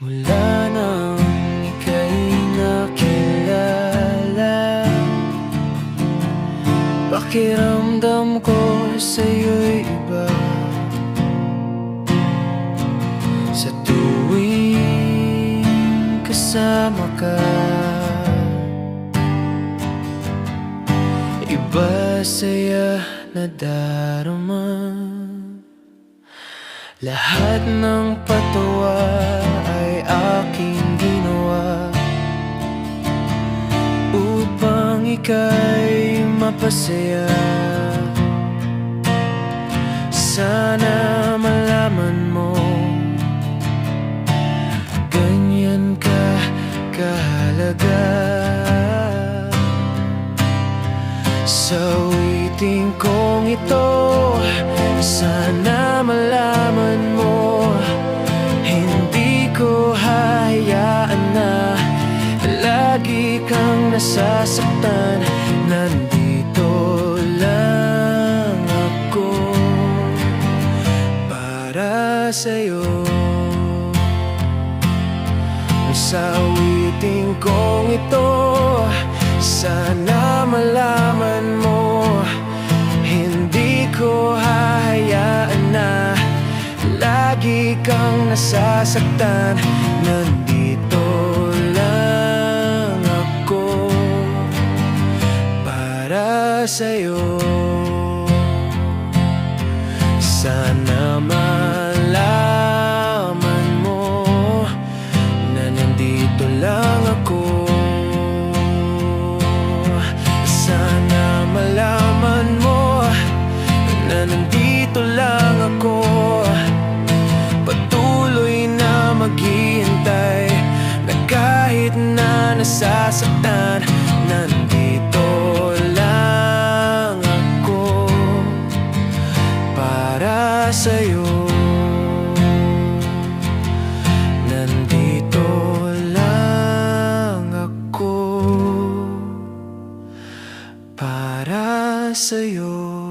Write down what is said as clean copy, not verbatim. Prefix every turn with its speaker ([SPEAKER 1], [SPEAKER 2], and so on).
[SPEAKER 1] Mula nang ika'y nakilala, pakiramdam ko sa'yo'y iba. Sa tuwing kasama ka, iba saya nadarama. Lahat ng patawa ay aking ginawa upang ika'y mapasaya. Sana malaman mo, ganyan ka kahalaga. Sa awiting kong ito, sana malaman mo, hindi ko hahayaan na lagi kang nasasaktan. Nandito lang ako para sa'yo. Sa awiting kong ito, sana malaman mo, hindi ko hahayaan na lagi kang nasasaktan. Nandito lang ako para sa'yo. Sana malaman mo na nandito lang ako. Sana malaman mo na nandito lang ako, patuloy na maghihintay, na kahit na nasasaktan, nandito lang ako para sa'yo. Nandito lang ako para sa'yo.